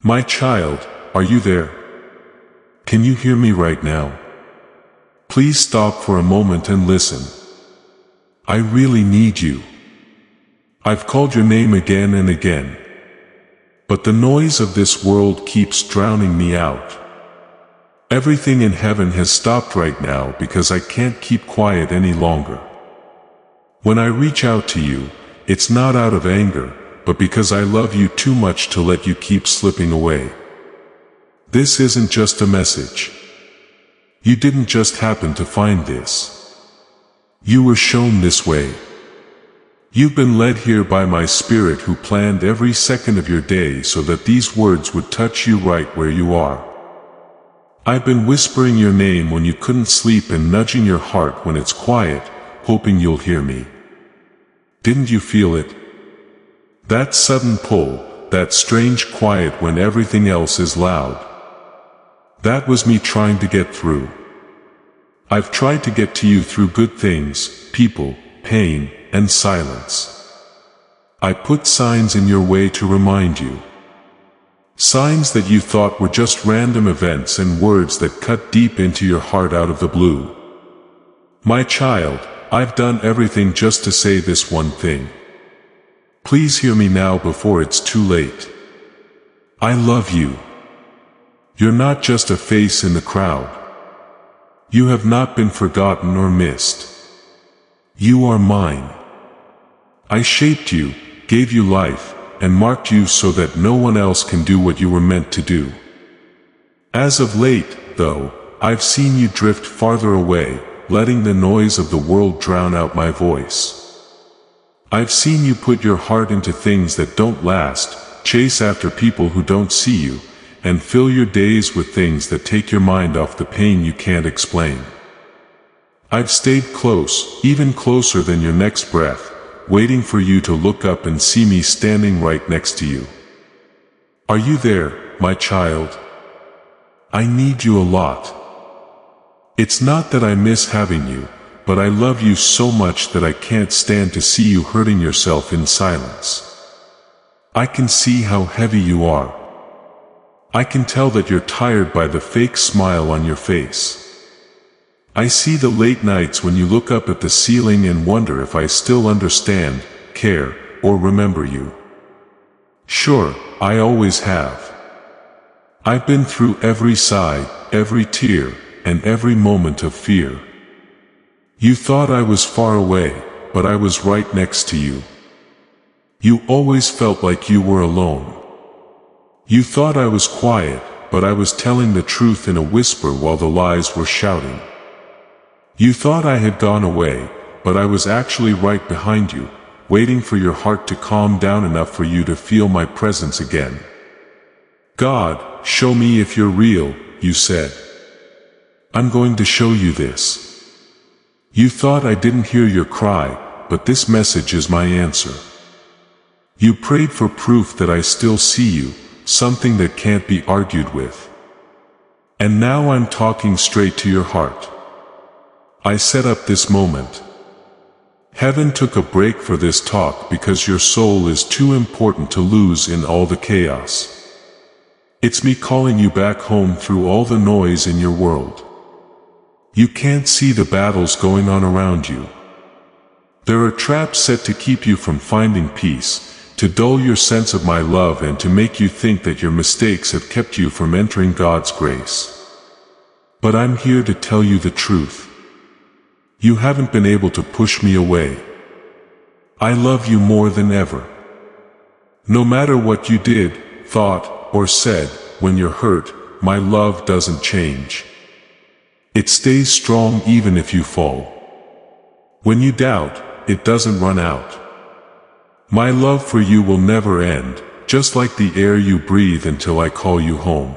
My child, are you there? Can you hear me right now? Please stop for a moment and listen. I really need you. I've called your name again and again. But the noise of this world keeps drowning me out. Everything in heaven has stopped right now because I can't keep quiet any longer. When I reach out to you, it's not out of anger, but because I love you too much to let you keep slipping away. This isn't just a message. You didn't just happen to find this. You were shown this way. You've been led here by my Spirit who planned every second of your day so that these words would touch you right where you are. I've been whispering your name when you couldn't sleep and nudging your heart when it's quiet, hoping you'll hear me. Didn't you feel it? That sudden pull, that strange quiet when everything else is loud. That was me trying to get through. I've tried to get to you through good things, people, pain, and silence. I put signs in your way to remind you. Signs that you thought were just random events and words that cut deep into your heart out of the blue. My child, I've done everything just to say this one thing. Please hear me now before it's too late. I love you. You're not just a face in the crowd. You have not been forgotten or missed. You are mine. I shaped you, gave you life, and marked you so that no one else can do what you were meant to do. As of late, though, I've seen you drift farther away, letting the noise of the world drown out my voice. I've seen you put your heart into things that don't last, chase after people who don't see you, and fill your days with things that take your mind off the pain you can't explain. I've stayed close, even closer than your next breath, waiting for you to look up and see me standing right next to you. Are you there, my child? I need you a lot. It's not that I miss having you, but I love you so much that I can't stand to see you hurting yourself in silence. I can see how heavy you are. I can tell that you're tired by the fake smile on your face. I see the late nights when you look up at the ceiling and wonder if I still understand, care, or remember you. Sure, I always have. I've been through every sigh, every tear, and every moment of fear. You thought I was far away, but I was right next to you. You always felt like you were alone. You thought I was quiet, but I was telling the truth in a whisper while the lies were shouting. You thought I had gone away, but I was actually right behind you, waiting for your heart to calm down enough for you to feel my presence again. God, show me if you're real, you said. I'm going to show you this. You thought I didn't hear your cry, but this message is my answer. You prayed for proof that I still see you, something that can't be argued with. And now I'm talking straight to your heart. I set up this moment. Heaven took a break for this talk because your soul is too important to lose in all the chaos. It's me calling you back home through all the noise in your world. You can't see the battles going on around you. There are traps set to keep you from finding peace, to dull your sense of my love and to make you think that your mistakes have kept you from entering God's grace. But I'm here to tell you the truth. You haven't been able to push me away. I love you more than ever. No matter what you did, thought, or said, when you're hurt, my love doesn't change. It stays strong even if you fall. When you doubt, it doesn't run out. My love for you will never end, just like the air you breathe until I call you home.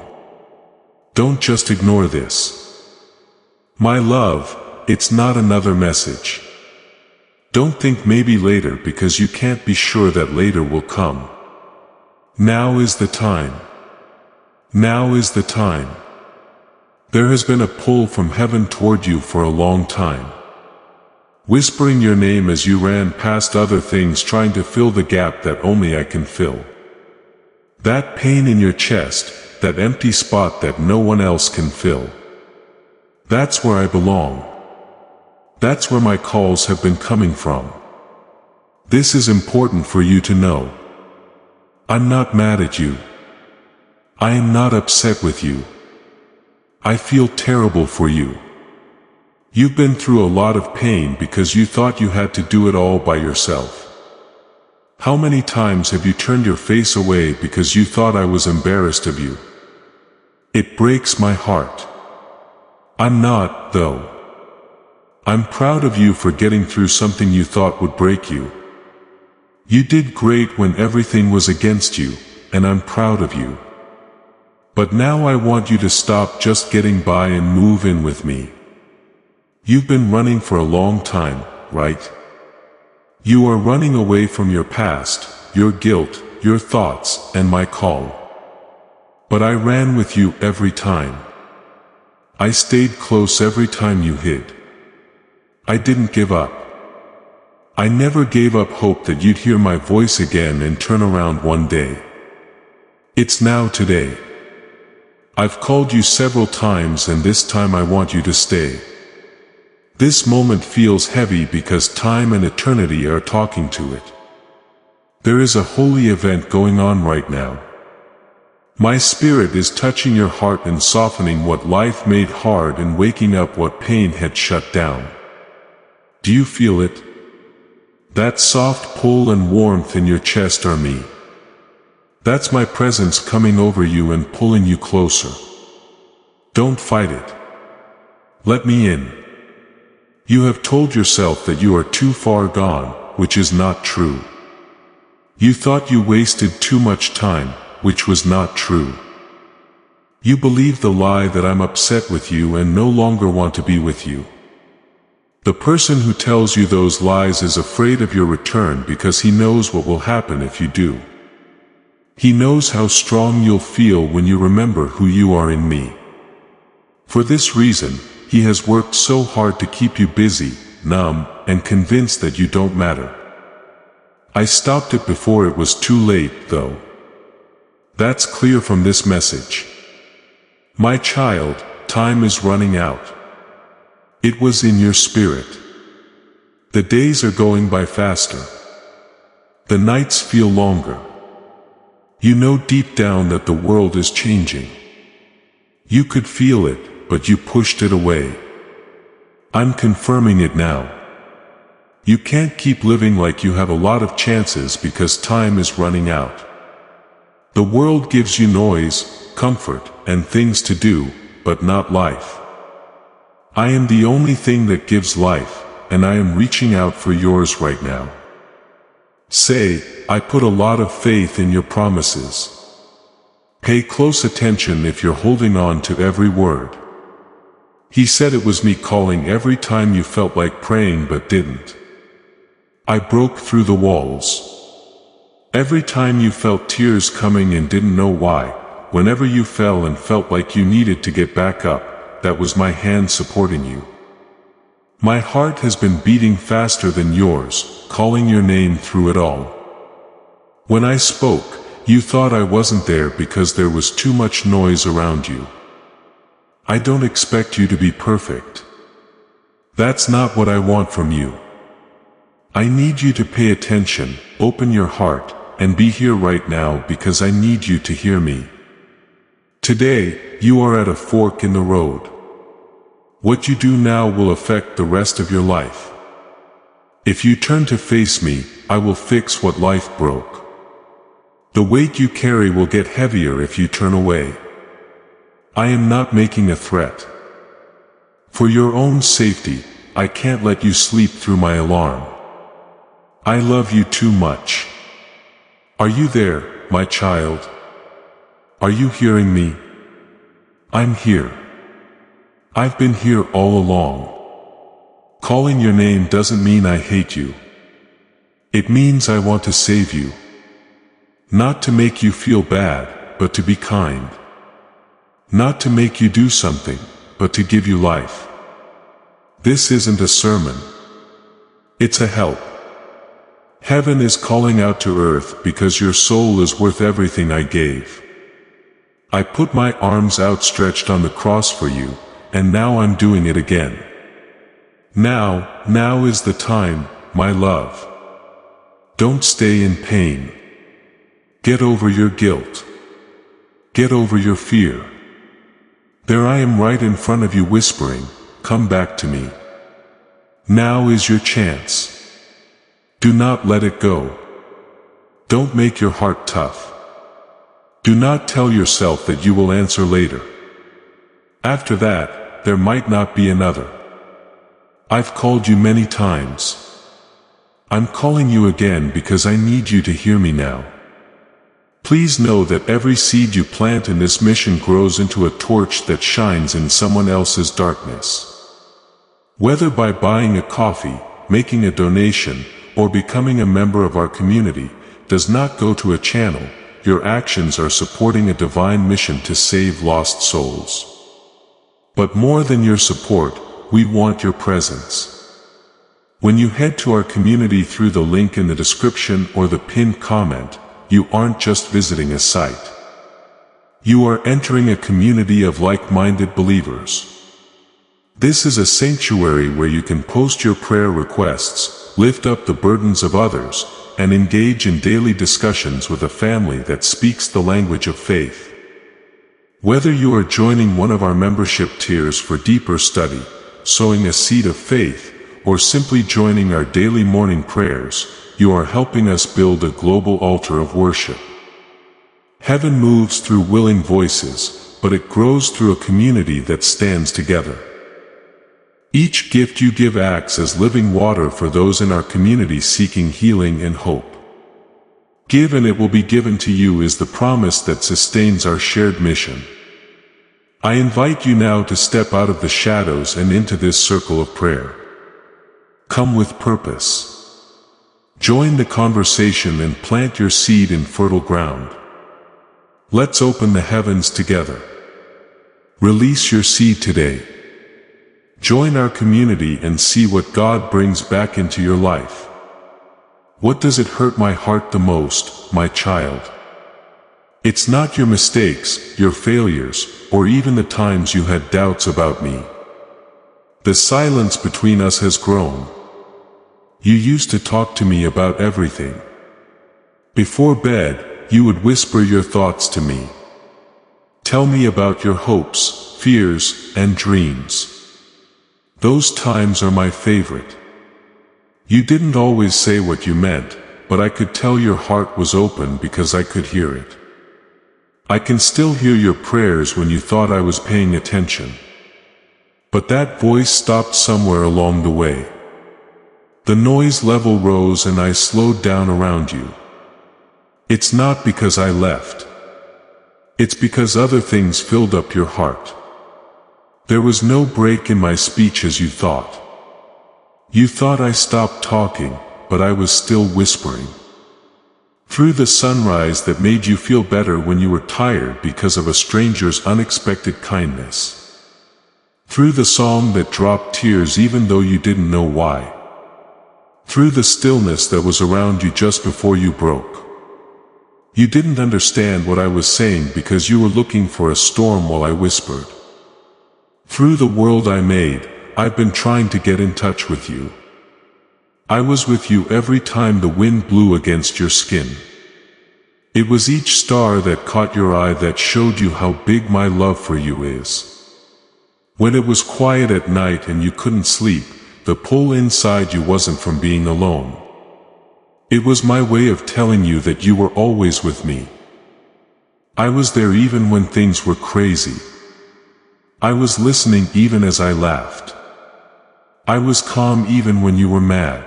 Don't just ignore this. My love, it's not another message. Don't think maybe later because you can't be sure that later will come. Now is the time. Now is the time. There has been a pull from heaven toward you for a long time. Whispering your name as you ran past other things trying to fill the gap that only I can fill. That pain in your chest, that empty spot that no one else can fill. That's where I belong. That's where my calls have been coming from. This is important for you to know. I'm not mad at you. I am not upset with you. I feel terrible for you. You've been through a lot of pain because you thought you had to do it all by yourself. How many times have you turned your face away because you thought I was embarrassed of you? It breaks my heart. I'm not, though. I'm proud of you for getting through something you thought would break you. You did great when everything was against you, and I'm proud of you. But now I want you to stop just getting by and move in with me. You've been running for a long time, right? You are running away from your past, your guilt, your thoughts, and my call. But I ran with you every time. I stayed close every time you hid. I didn't give up. I never gave up hope that you'd hear my voice again and turn around one day. It's now today. I've called you several times and this time I want you to stay. This moment feels heavy because time and eternity are talking to it. There is a holy event going on right now. My spirit is touching your heart and softening what life made hard and waking up what pain had shut down. Do you feel it? That soft pull and warmth in your chest are me. That's my presence coming over you and pulling you closer. Don't fight it. Let me in. You have told yourself that you are too far gone, which is not true. You thought you wasted too much time, which was not true. You believe the lie that I'm upset with you and no longer want to be with you. The person who tells you those lies is afraid of your return because he knows what will happen if you do. He knows how strong you'll feel when you remember who you are in me. For this reason, he has worked so hard to keep you busy, numb, and convinced that you don't matter. I stopped it before it was too late, though. That's clear from this message. My child, time is running out. It was in your spirit. The days are going by faster. The nights feel longer. You know deep down that the world is changing. You could feel it, but you pushed it away. I'm confirming it now. You can't keep living like you have a lot of chances because time is running out. The world gives you noise, comfort, and things to do, but not life. I am the only thing that gives life, and I am reaching out for yours right now. Say, I put a lot of faith in your promises. Pay close attention if you're holding on to every word. He said it was me calling every time you felt like praying but didn't. I broke through the walls. Every time you felt tears coming and didn't know why, whenever you fell and felt like you needed to get back up, that was my hand supporting you. My heart has been beating faster than yours, calling your name through it all. When I spoke, you thought I wasn't there because there was too much noise around you. I don't expect you to be perfect. That's not what I want from you. I need you to pay attention, open your heart, and be here right now because I need you to hear me. Today, you are at a fork in the road. What you do now will affect the rest of your life. If you turn to face me, I will fix what life broke. The weight you carry will get heavier if you turn away. I am not making a threat. For your own safety, I can't let you sleep through my alarm. I love you too much. Are you there, my child? Are you hearing me? I'm here. I've been here all along. Calling your name doesn't mean I hate you. It means I want to save you. Not to make you feel bad, but to be kind. Not to make you do something, but to give you life. This isn't a sermon. It's a help. Heaven is calling out to earth because your soul is worth everything I gave. I put my arms outstretched on the cross for you, and now I'm doing it again. Now is the time, my love. Don't stay in pain. Get over your guilt. Get over your fear. There I am right in front of you whispering, come back to me. Now is your chance. Do not let it go. Don't make your heart tough. Do not tell yourself that you will answer later. After that, there might not be another. I've called you many times. I'm calling you again because I need you to hear me now. Please know that every seed you plant in this mission grows into a torch that shines in someone else's darkness. Whether by buying a coffee, making a donation, or becoming a member of our community, does not go to a channel. Your actions are supporting a divine mission to save lost souls. But more than your support, we want your presence. When you head to our community through the link in the description or the pinned comment, you aren't just visiting a site. You are entering a community of like-minded believers. This is a sanctuary where you can post your prayer requests, lift up the burdens of others, and engage in daily discussions with a family that speaks the language of faith. Whether you are joining one of our membership tiers for deeper study, sowing a seed of faith, or simply joining our daily morning prayers, you are helping us build a global altar of worship. Heaven moves through willing voices, but it grows through a community that stands together. Each gift you give acts as living water for those in our community seeking healing and hope. Give and it will be given to you is the promise that sustains our shared mission. I invite you now to step out of the shadows and into this circle of prayer. Come with purpose. Join the conversation and plant your seed in fertile ground. Let's open the heavens together. Release your seed today. Join our community and see what God brings back into your life. What does it hurt my heart the most, my child? It's not your mistakes, your failures, or even the times you had doubts about me. The silence between us has grown. You used to talk to me about everything. Before bed, you would whisper your thoughts to me. Tell me about your hopes, fears, and dreams. Those times are my favorite. You didn't always say what you meant, but I could tell your heart was open because I could hear it. I can still hear your prayers when you thought I was paying attention. But that voice stopped somewhere along the way. The noise level rose and I slowed down around you. It's not because I left. It's because other things filled up your heart. There was no break in my speech as you thought. You thought I stopped talking, but I was still whispering. Through the sunrise that made you feel better when you were tired because of a stranger's unexpected kindness. Through the song that dropped tears even though you didn't know why. Through the stillness that was around you just before you broke. You didn't understand what I was saying because you were looking for a storm while I whispered. Through the world I made, I've been trying to get in touch with you. I was with you every time the wind blew against your skin. It was each star that caught your eye that showed you how big my love for you is. When it was quiet at night and you couldn't sleep, the pull inside you wasn't from being alone. It was my way of telling you that you were always with me. I was there even when things were crazy. I was listening even as I laughed. I was calm even when you were mad.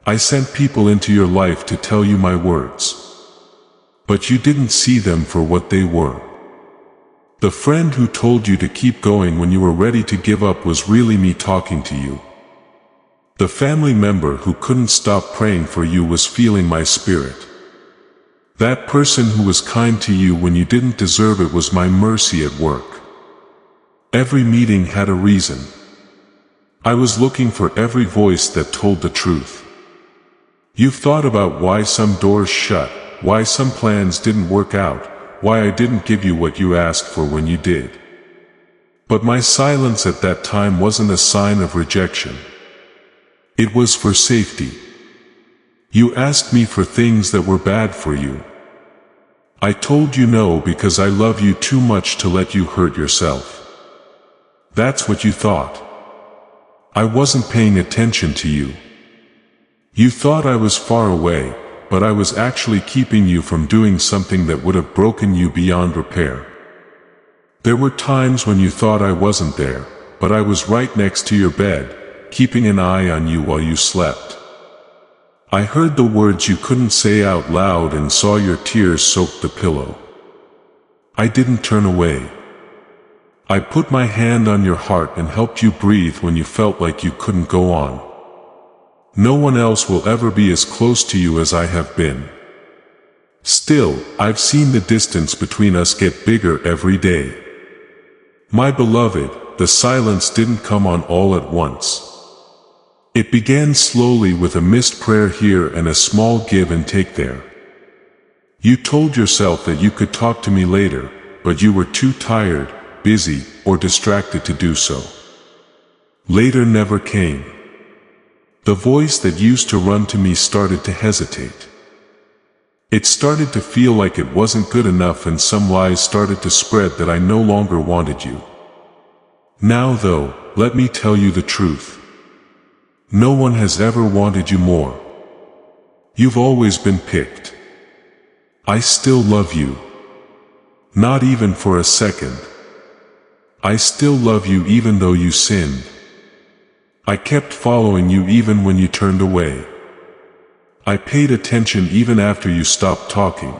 I sent people into your life to tell you my words. But you didn't see them for what they were. The friend who told you to keep going when you were ready to give up was really me talking to you. The family member who couldn't stop praying for you was feeling my spirit. That person who was kind to you when you didn't deserve it was my mercy at work. Every meeting had a reason. I was looking for every voice that told the truth. You've thought about why some doors shut, why some plans didn't work out, why I didn't give you what you asked for when you did. But my silence at that time wasn't a sign of rejection. It was for safety. You asked me for things that were bad for you. I told you no because I love you too much to let you hurt yourself. That's what you thought. I wasn't paying attention to you. You thought I was far away, but I was actually keeping you from doing something that would have broken you beyond repair. There were times when you thought I wasn't there, but I was right next to your bed, keeping an eye on you while you slept. I heard the words you couldn't say out loud and saw your tears soak the pillow. I didn't turn away. I put my hand on your heart and helped you breathe when you felt like you couldn't go on. No one else will ever be as close to you as I have been. Still, I've seen the distance between us get bigger every day. My beloved, the silence didn't come on all at once. It began slowly with a missed prayer here and a small give and take there. You told yourself that you could talk to me later, but you were too tired, busy, or distracted to do so. Later never came. The voice that used to run to me started to hesitate. It started to feel like it wasn't good enough, and some lies started to spread that I no longer wanted you. Now though, let me tell you the truth. No one has ever wanted you more. You've always been picked. I still love you. Not even for a second. I still love you even though you sinned. I kept following you even when you turned away. I paid attention even after you stopped talking.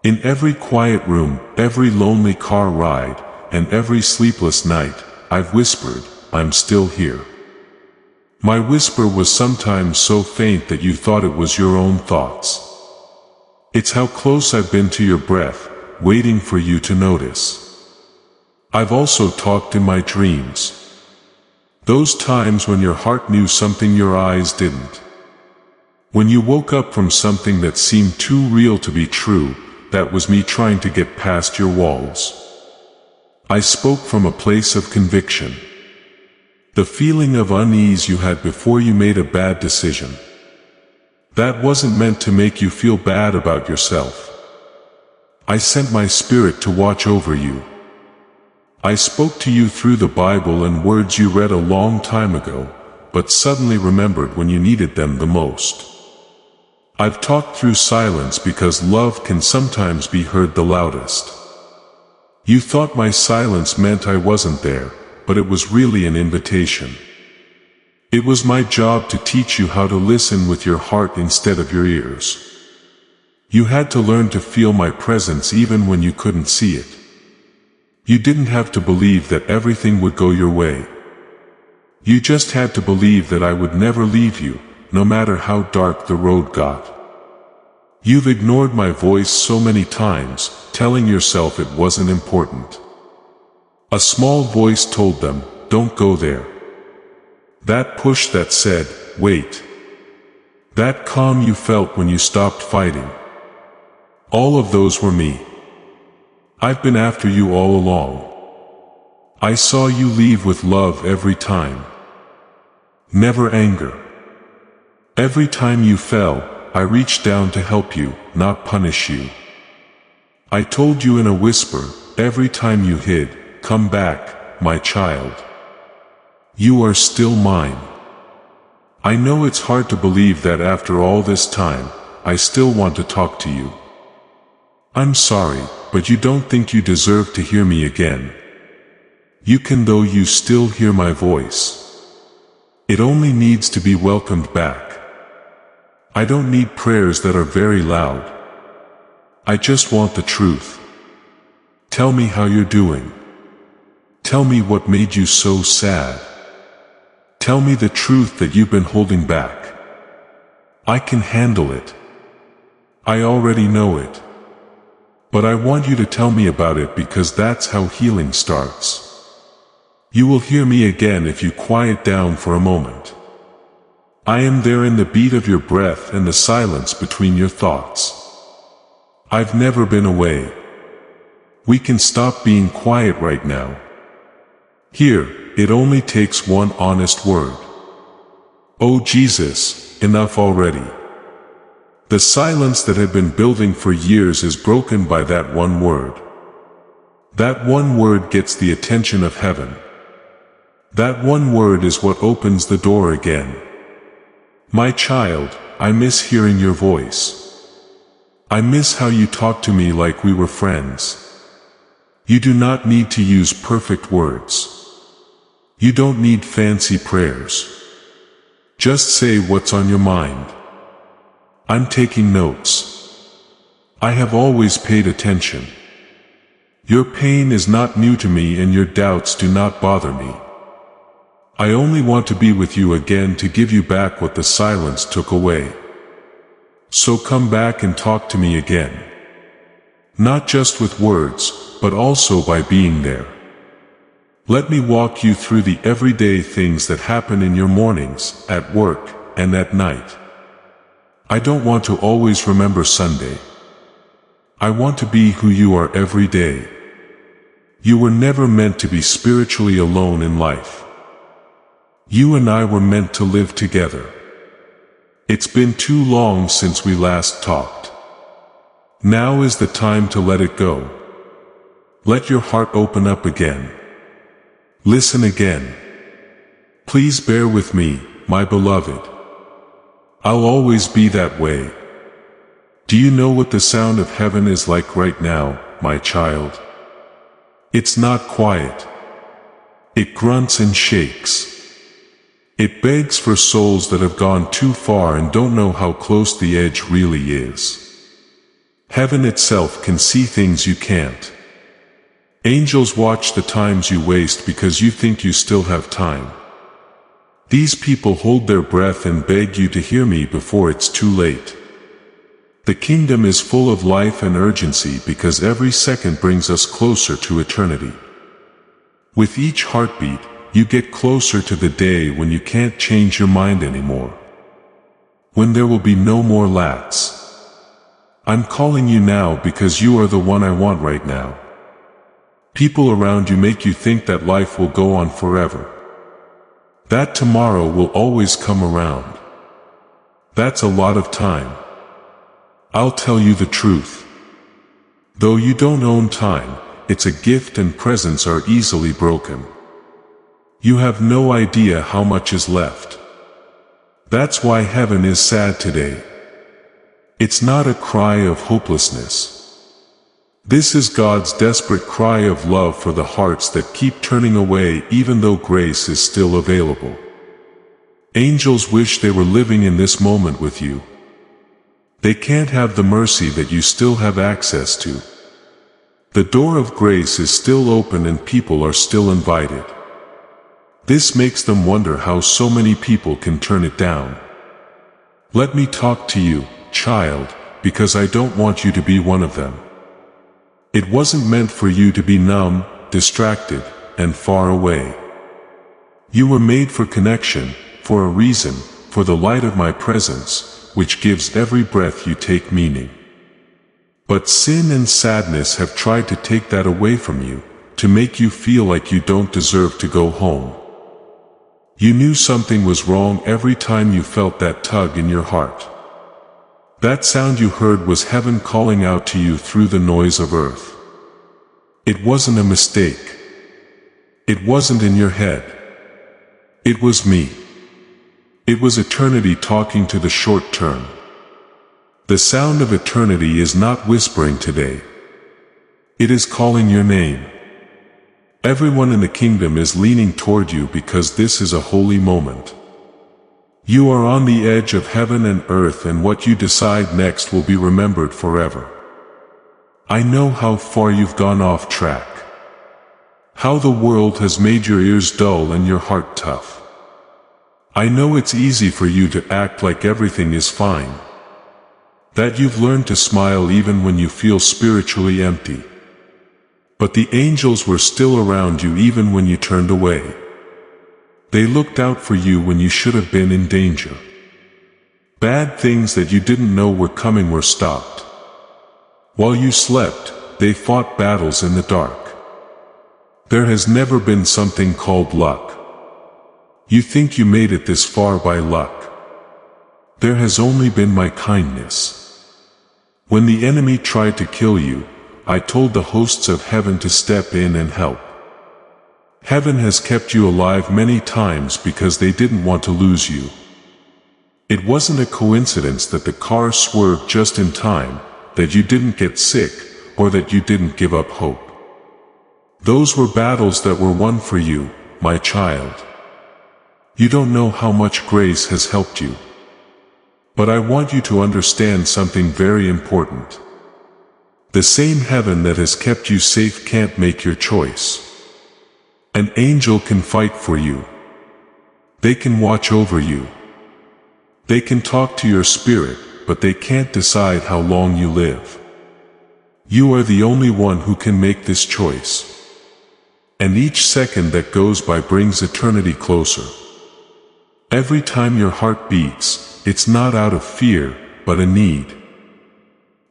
In every quiet room, every lonely car ride, and every sleepless night, I've whispered, I'm still here. My whisper was sometimes so faint that you thought it was your own thoughts. It's how close I've been to your breath, waiting for you to notice. I've also talked in my dreams. Those times when your heart knew something your eyes didn't. When you woke up from something that seemed too real to be true, that was me trying to get past your walls. I spoke from a place of conviction. The feeling of unease you had before you made a bad decision. That wasn't meant to make you feel bad about yourself. I sent my spirit to watch over you. I spoke to you through the Bible and words you read a long time ago, but suddenly remembered when you needed them the most. I've talked through silence because love can sometimes be heard the loudest. You thought my silence meant I wasn't there, but it was really an invitation. It was my job to teach you how to listen with your heart instead of your ears. You had to learn to feel my presence even when you couldn't see it. You didn't have to believe that everything would go your way. You just had to believe that I would never leave you, no matter how dark the road got. You've ignored my voice so many times, telling yourself it wasn't important. A small voice told them, don't go there. That push that said, wait. That calm you felt when you stopped fighting. All of those were me. I've been after you all along. I saw you leave with love every time. Never anger. Every time you fell, I reached down to help you, not punish you. I told you in a whisper, every time you hid, come back, my child. You are still mine. I know it's hard to believe that after all this time, I still want to talk to you. I'm sorry, but you don't think you deserve to hear me again. You can, though you still hear my voice. It only needs to be welcomed back. I don't need prayers that are very loud. I just want the truth. Tell me how you're doing. Tell me what made you so sad. Tell me the truth that you've been holding back. I can handle it. I already know it. But I want you to tell me about it because that's how healing starts. You will hear me again if you quiet down for a moment. I am there in the beat of your breath and the silence between your thoughts. I've never been away. We can stop being quiet right now. Here, it only takes one honest word. Oh Jesus, enough already. The silence that had been building for years is broken by that one word. That one word gets the attention of heaven. That one word is what opens the door again. My child, I miss hearing your voice. I miss how you talk to me like we were friends. You do not need to use perfect words. You don't need fancy prayers. Just say what's on your mind. I'm taking notes. I have always paid attention. Your pain is not new to me and your doubts do not bother me. I only want to be with you again to give you back what the silence took away. So come back and talk to me again. Not just with words, but also by being there. Let me walk you through the everyday things that happen in your mornings, at work, and at night. I don't want to always remember Sunday. I want to be who you are every day. You were never meant to be spiritually alone in life. You and I were meant to live together. It's been too long since we last talked. Now is the time to let it go. Let your heart open up again. Listen again. Please bear with me, my beloved. I'll always be that way. Do you know what the sound of heaven is like right now, my child? It's not quiet. It grunts and shakes. It begs for souls that have gone too far and don't know how close the edge really is. Heaven itself can see things you can't. Angels watch the times you waste because you think you still have time. These people hold their breath and beg you to hear me before it's too late. The kingdom is full of life and urgency because every second brings us closer to eternity. With each heartbeat, you get closer to the day when you can't change your mind anymore. When there will be no more lats. I'm calling you now because you are the one I want right now. People around you make you think that life will go on forever. That tomorrow will always come around. That's a lot of time. I'll tell you the truth. Though you don't own time, it's a gift and presents are easily broken. You have no idea how much is left. That's why heaven is sad today. It's not a cry of hopelessness. This is God's desperate cry of love for the hearts that keep turning away even though grace is still available. Angels wish they were living in this moment with you. They can't have the mercy that you still have access to. The door of grace is still open and people are still invited. This makes them wonder how so many people can turn it down. Let me talk to you, child, because I don't want you to be one of them. It wasn't meant for you to be numb, distracted, and far away. You were made for connection, for a reason, for the light of my presence, which gives every breath you take meaning. But sin and sadness have tried to take that away from you, to make you feel like you don't deserve to go home. You knew something was wrong every time you felt that tug in your heart. That sound you heard was heaven calling out to you through the noise of earth. It wasn't a mistake. It wasn't in your head. It was me. It was eternity talking to the short term. The sound of eternity is not whispering today. It is calling your name. Everyone in the kingdom is leaning toward you because this is a holy moment. You are on the edge of heaven and earth, and what you decide next will be remembered forever. I know how far you've gone off track. How the world has made your ears dull and your heart tough. I know it's easy for you to act like everything is fine. That you've learned to smile even when you feel spiritually empty. But the angels were still around you even when you turned away. They looked out for you when you should have been in danger. Bad things that you didn't know were coming were stopped. While you slept, they fought battles in the dark. There has never been something called luck. You think you made it this far by luck. There has only been my kindness. When the enemy tried to kill you, I told the hosts of heaven to step in and help. Heaven has kept you alive many times because they didn't want to lose you. It wasn't a coincidence that the car swerved just in time, that you didn't get sick, or that you didn't give up hope. Those were battles that were won for you, my child. You don't know how much grace has helped you. But I want you to understand something very important. The same heaven that has kept you safe can't make your choice. An angel can fight for you. They can watch over you. They can talk to your spirit, but they can't decide how long you live. You are the only one who can make this choice. And each second that goes by brings eternity closer. Every time your heart beats, it's not out of fear, but a need.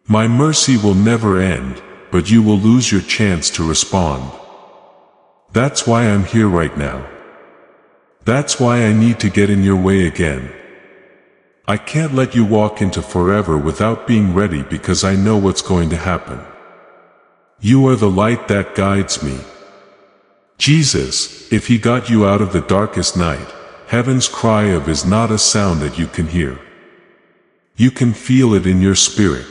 My mercy will never end, but you will lose your chance to respond. That's why I'm here right now. That's why I need to get in your way again. I can't let you walk into forever without being ready because I know what's going to happen. You are the light that guides me. Jesus, if he got you out of the darkest night, heaven's cry of is not a sound that you can hear. You can feel it in your spirit.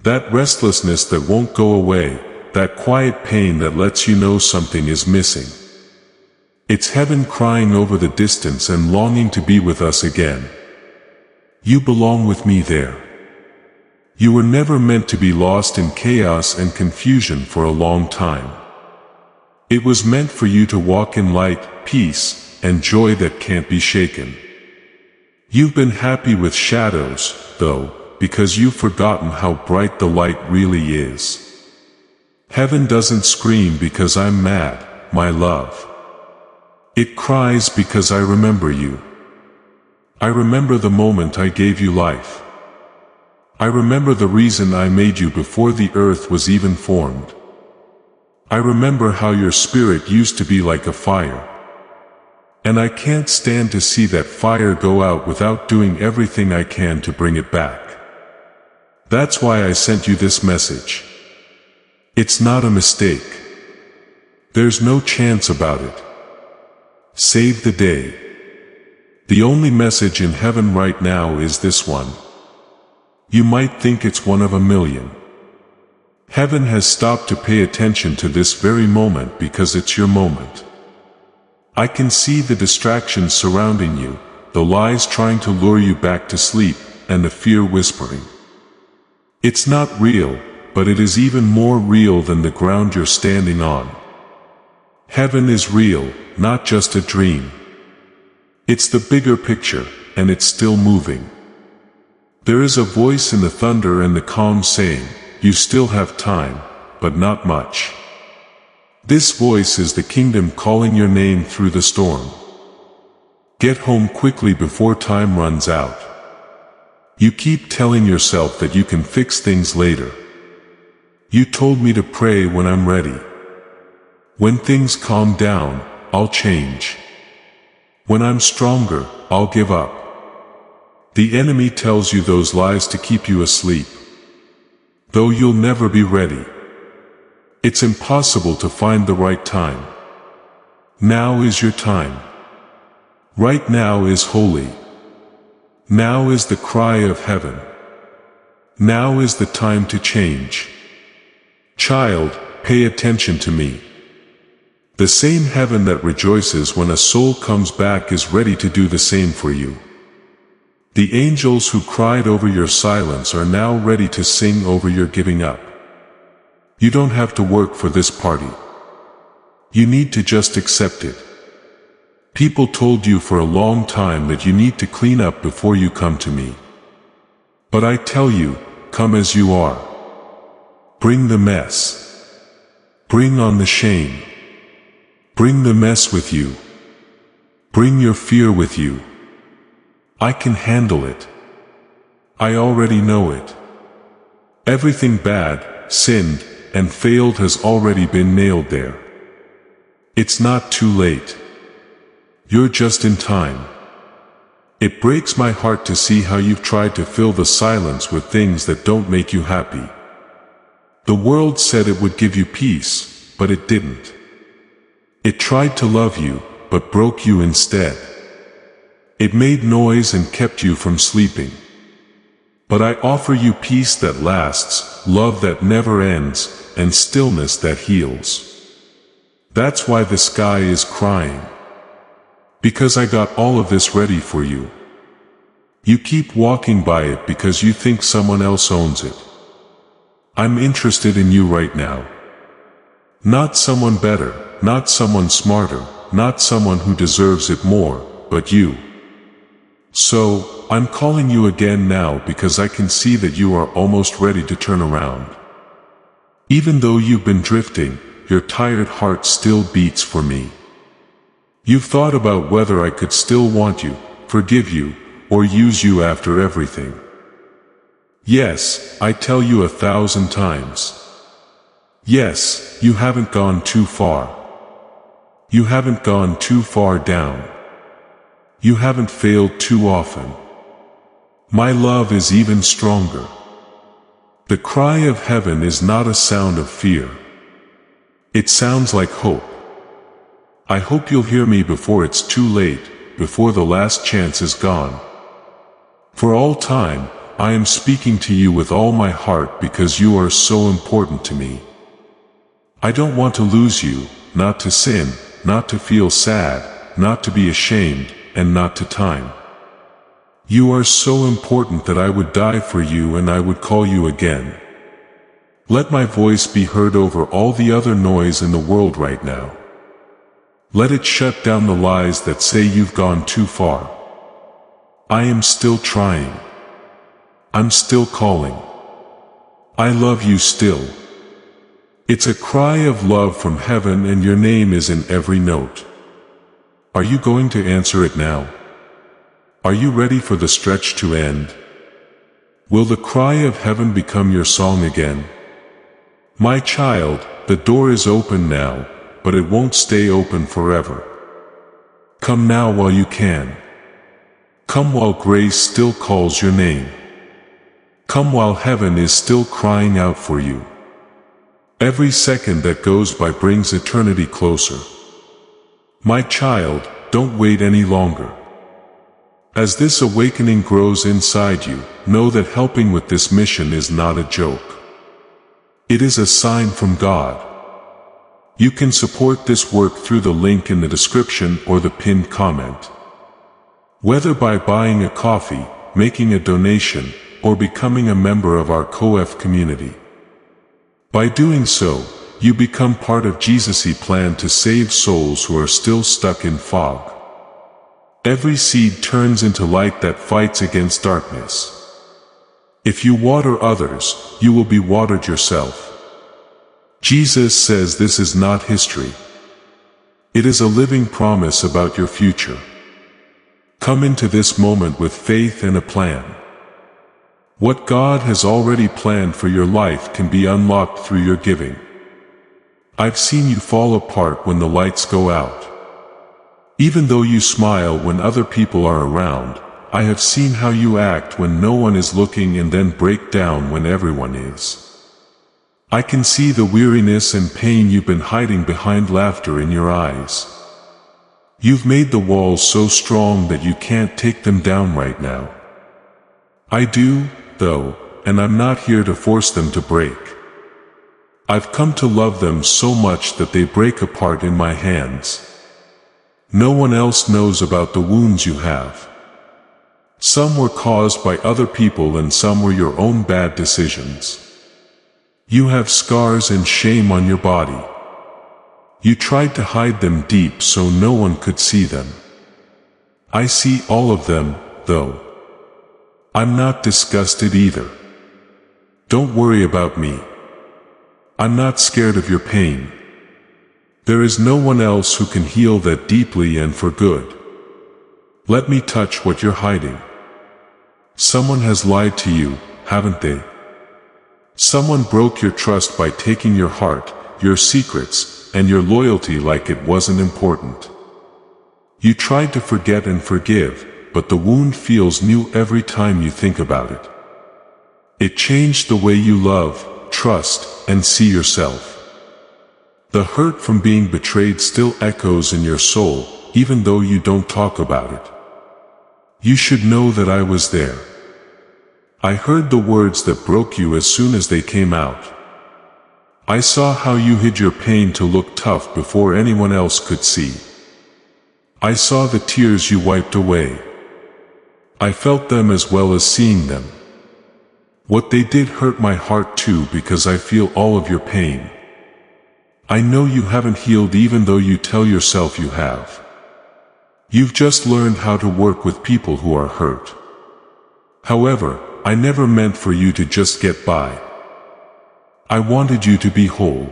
That restlessness that won't go away, that quiet pain that lets you know something is missing. It's heaven crying over the distance and longing to be with us again. You belong with me there. You were never meant to be lost in chaos and confusion for a long time. It was meant for you to walk in light, peace, and joy that can't be shaken. You've been happy with shadows, though, because you've forgotten how bright the light really is. Heaven doesn't scream because I'm mad, my love. It cries because I remember you. I remember the moment I gave you life. I remember the reason I made you before the earth was even formed. I remember how your spirit used to be like a fire. And I can't stand to see that fire go out without doing everything I can to bring it back. That's why I sent you this message. It's not a mistake. There's no chance about it. Save the day. The only message in heaven right now is this one. You might think it's one of a million. Heaven has stopped to pay attention to this very moment because it's your moment. I can see the distractions surrounding you, the lies trying to lure you back to sleep, and the fear whispering. It's not real, but it is even more real than the ground you're standing on. Heaven is real, not just a dream. It's the bigger picture, and it's still moving. There is a voice in the thunder and the calm saying, you still have time, but not much. This voice is the kingdom calling your name through the storm. Get home quickly before time runs out. You keep telling yourself that you can fix things later. You told me to pray when I'm ready. When things calm down, I'll change. When I'm stronger, I'll give up. The enemy tells you those lies to keep you asleep. Though you'll never be ready. It's impossible to find the right time. Now is your time. Right now is holy. Now is the cry of heaven. Now is the time to change. Child, pay attention to me. The same heaven that rejoices when a soul comes back is ready to do the same for you. The angels who cried over your silence are now ready to sing over your giving up. You don't have to work for this party. You need to just accept it. People told you for a long time that you need to clean up before you come to me. But I tell you, come as you are. Bring the mess. Bring on the shame. Bring the mess with you. Bring your fear with you. I can handle it. I already know it. Everything bad, sinned, and failed has already been nailed there. It's not too late. You're just in time. It breaks my heart to see how you've tried to fill the silence with things that don't make you happy. The world said it would give you peace, but it didn't. It tried to love you, but broke you instead. It made noise and kept you from sleeping. But I offer you peace that lasts, love that never ends, and stillness that heals. That's why the sky is crying. Because I got all of this ready for you. You keep walking by it because you think someone else owns it. I'm interested in you right now. Not someone better, not someone smarter, not someone who deserves it more, but you. So, I'm calling you again now because I can see that you are almost ready to turn around. Even though you've been drifting, your tired heart still beats for me. You've thought about whether I could still want you, forgive you, or use you after everything. Yes, I tell you 1,000 times. Yes, you haven't gone too far. You haven't gone too far down. You haven't failed too often. My love is even stronger. The cry of heaven is not a sound of fear. It sounds like hope. I hope you'll hear me before it's too late, before the last chance is gone. For all time, I am speaking to you with all my heart because you are so important to me. I don't want to lose you, not to sin, not to feel sad, not to be ashamed, and not to time. You are so important that I would die for you and I would call you again. Let my voice be heard over all the other noise in the world right now. Let it shut down the lies that say you've gone too far. I am still trying. I'm still calling. I love you still. It's a cry of love from heaven and your name is in every note. Are you going to answer it now? Are you ready for the stretch to end? Will the cry of heaven become your song again? My child, the door is open now, but it won't stay open forever. Come now while you can. Come while grace still calls your name. Come while heaven is still crying out for you. Every second that goes by brings eternity closer. My child, don't wait any longer. As this awakening grows inside you, know that helping with this mission is not a joke. It is a sign from God. You can support this work through the link in the description or the pinned comment. Whether by buying a coffee, making a donation, or becoming a member of our COF community. By doing so, you become part of Jesus' plan to save souls who are still stuck in fog. Every seed turns into light that fights against darkness. If you water others, you will be watered yourself. Jesus says this is not history. It is a living promise about your future. Come into this moment with faith and a plan. What God has already planned for your life can be unlocked through your giving. I've seen you fall apart when the lights go out. Even though you smile when other people are around, I have seen how you act when no one is looking and then break down when everyone is. I can see the weariness and pain you've been hiding behind laughter in your eyes. You've made the walls so strong that you can't take them down right now. I do, though, and I'm not here to force them to break. I've come to love them so much that they break apart in my hands. No one else knows about the wounds you have. Some were caused by other people and some were your own bad decisions. You have scars and shame on your body. You tried to hide them deep so no one could see them. I see all of them, though. I'm not disgusted either. Don't worry about me. I'm not scared of your pain. There is no one else who can heal that deeply and for good. Let me touch what you're hiding. Someone has lied to you, haven't they? Someone broke your trust by taking your heart, your secrets, and your loyalty like it wasn't important. You tried to forget and forgive, but the wound feels new every time you think about it. It changed the way you love, trust, and see yourself. The hurt from being betrayed still echoes in your soul, even though you don't talk about it. You should know that I was there. I heard the words that broke you as soon as they came out. I saw how you hid your pain to look tough before anyone else could see. I saw the tears you wiped away. I felt them as well as seeing them. What they did hurt my heart too, because I feel all of your pain. I know you haven't healed even though you tell yourself you have. You've just learned how to work with people who are hurt. However, I never meant for you to just get by. I wanted you to be whole.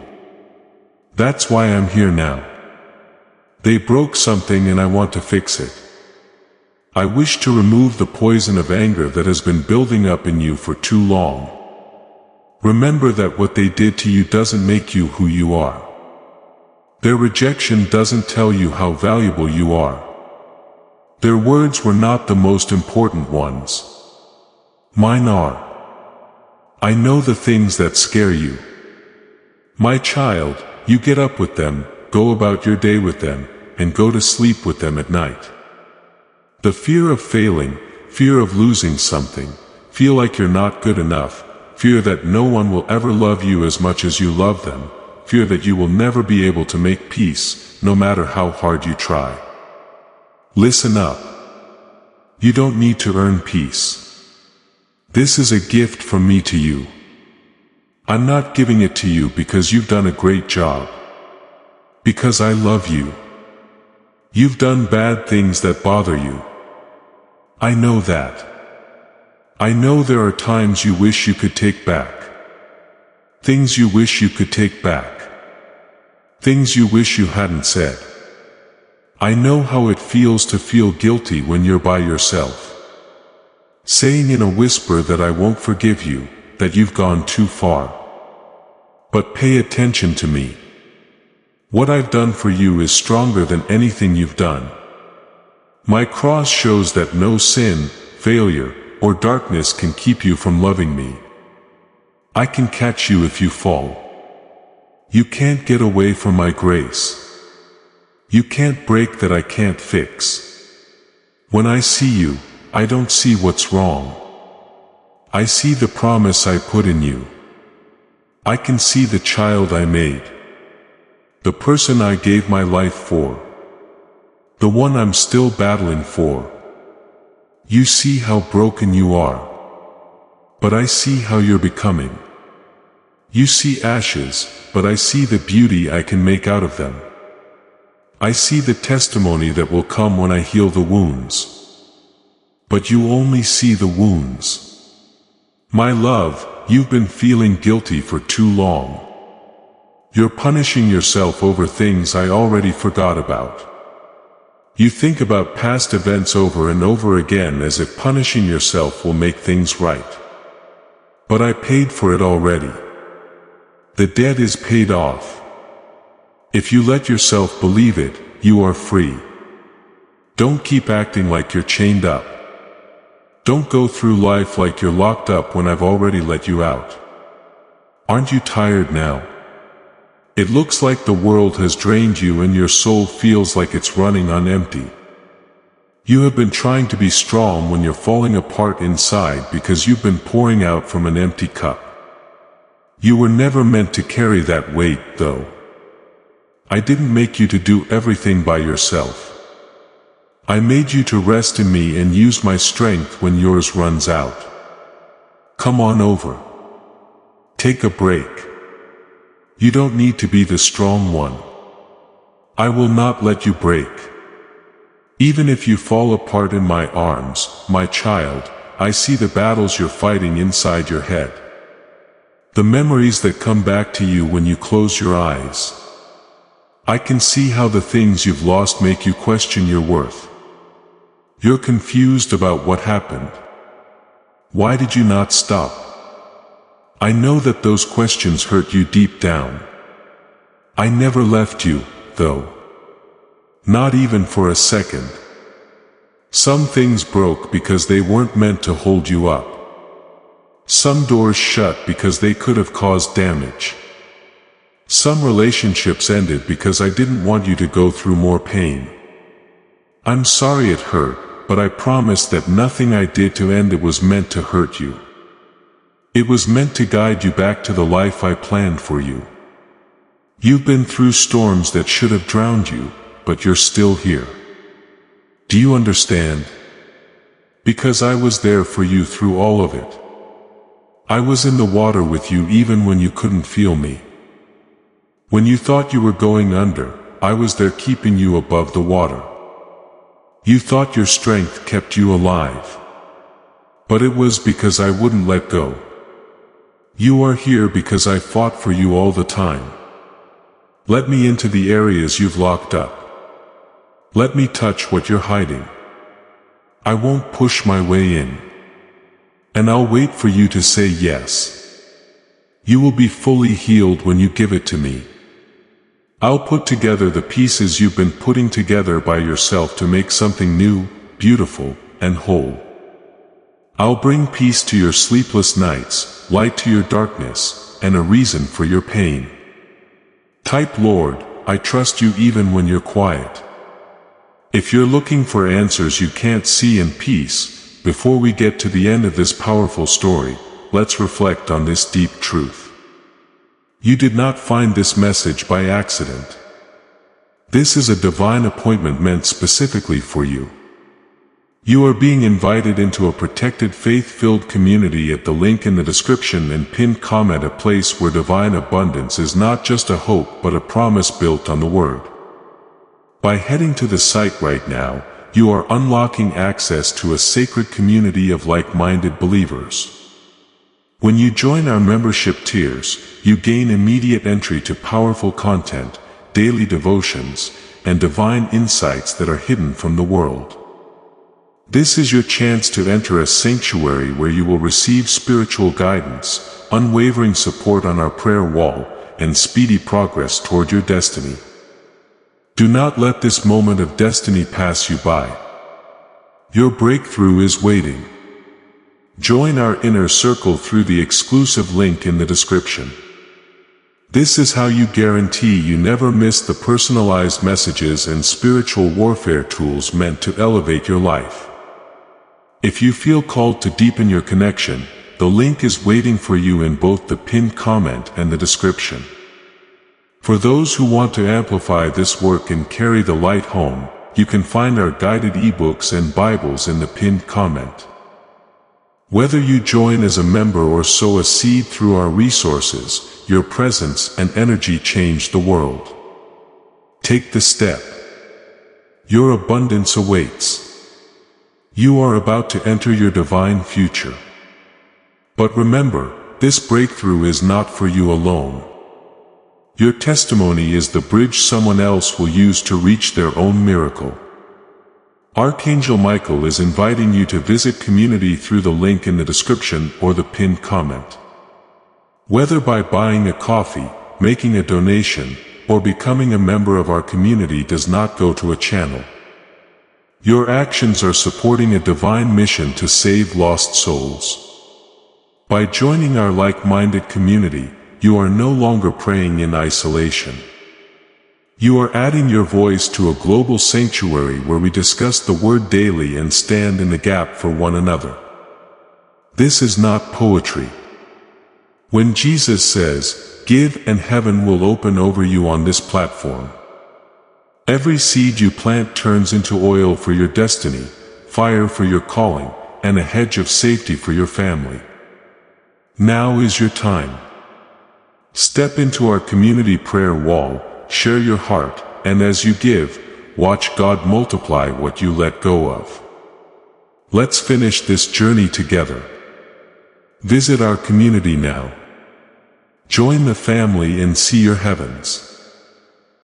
That's why I'm here now. They broke something and I want to fix it. I wish to remove the poison of anger that has been building up in you for too long. Remember that what they did to you doesn't make you who you are. Their rejection doesn't tell you how valuable you are. Their words were not the most important ones. Mine are. I know the things that scare you. My child, you get up with them, go about your day with them, and go to sleep with them at night. The fear of failing, fear of losing something, feel like you're not good enough, fear that no one will ever love you as much as you love them, fear that you will never be able to make peace, no matter how hard you try. Listen up. You don't need to earn peace. This is a gift from me to you. I'm not giving it to you because you've done a great job. Because I love you. You've done bad things that bother you. I know that. I know there are times you wish you could take back. Things you wish you could take back. Things you wish you hadn't said. I know how it feels to feel guilty when you're by yourself. Saying in a whisper that I won't forgive you, that you've gone too far. But pay attention to me. What I've done for you is stronger than anything you've done. My cross shows that no sin, failure, or darkness can keep you from loving me. I can catch you if you fall. You can't get away from my grace. You can't break that I can't fix. When I see you, I don't see what's wrong. I see the promise I put in you. I can see the child I made. The person I gave my life for. The one I'm still battling for. You see how broken you are. But I see how you're becoming. You see ashes, but I see the beauty I can make out of them. I see the testimony that will come when I heal the wounds. But you only see the wounds. My love, you've been feeling guilty for too long. You're punishing yourself over things I already forgot about. You think about past events over and over again as if punishing yourself will make things right. But I paid for it already. The debt is paid off. If you let yourself believe it, you are free. Don't keep acting like you're chained up. Don't go through life like you're locked up when I've already let you out. Aren't you tired now? It looks like the world has drained you and your soul feels like it's running on empty. You have been trying to be strong when you're falling apart inside because you've been pouring out from an empty cup. You were never meant to carry that weight, though. I didn't make you to do everything by yourself. I made you to rest in me and use my strength when yours runs out. Come on over. Take a break. You don't need to be the strong one. I will not let you break. Even if you fall apart in my arms, my child, I see the battles you're fighting inside your head. The memories that come back to you when you close your eyes. I can see how the things you've lost make you question your worth. You're confused about what happened. Why did you not stop? I know that those questions hurt you deep down. I never left you, though. Not even for a second. Some things broke because they weren't meant to hold you up. Some doors shut because they could have caused damage. Some relationships ended because I didn't want you to go through more pain. I'm sorry it hurt, but I promise that nothing I did to end it was meant to hurt you. It was meant to guide you back to the life I planned for you. You've been through storms that should have drowned you, but you're still here. Do you understand? Because I was there for you through all of it. I was in the water with you even when you couldn't feel me. When you thought you were going under, I was there keeping you above the water. You thought your strength kept you alive. But it was because I wouldn't let go. You are here because I fought for you all the time. Let me into the areas you've locked up. Let me touch what you're hiding. I won't push my way in. And I'll wait for you to say yes. You will be fully healed when you give it to me. I'll put together the pieces you've been putting together by yourself to make something new, beautiful, and whole. I'll bring peace to your sleepless nights, light to your darkness, and a reason for your pain. Type, Lord, I trust you even when you're quiet. If you're looking for answers you can't see in peace, before we get to the end of this powerful story, let's reflect on this deep truth. You did not find this message by accident. This is a divine appointment meant specifically for you. You are being invited into a protected faith-filled community at the link in the description and pinned comment, a place where divine abundance is not just a hope but a promise built on the Word. By heading to the site right now, you are unlocking access to a sacred community of like-minded believers. When you join our membership tiers, you gain immediate entry to powerful content, daily devotions, and divine insights that are hidden from the world. This is your chance to enter a sanctuary where you will receive spiritual guidance, unwavering support on our prayer wall, and speedy progress toward your destiny. Do not let this moment of destiny pass you by. Your breakthrough is waiting. Join our inner circle through the exclusive link in the description. This is how you guarantee you never miss the personalized messages and spiritual warfare tools meant to elevate your life. If you feel called to deepen your connection, the link is waiting for you in both the pinned comment and the description. For those who want to amplify this work and carry the light home, you can find our guided ebooks and Bibles in the pinned comment. Whether you join as a member or sow a seed through our resources, your presence and energy change the world. Take the step. Your abundance awaits. You are about to enter your divine future. But remember, this breakthrough is not for you alone. Your testimony is the bridge someone else will use to reach their own miracle. Archangel Michael is inviting you to visit community through the link in the description or the pinned comment. Whether by buying a coffee, making a donation, or becoming a member of our community does not go to a channel. Your actions are supporting a divine mission to save lost souls. By joining our like-minded community, you are no longer praying in isolation. You are adding your voice to a global sanctuary where we discuss the Word daily and stand in the gap for one another. This is not poetry. When Jesus says, "Give and heaven will open over you" on this platform, every seed you plant turns into oil for your destiny, fire for your calling, and a hedge of safety for your family. Now is your time. Step into our community prayer wall, share your heart, and as you give, watch God multiply what you let go of. Let's finish this journey together. Visit our community now. Join the family and see your heavens.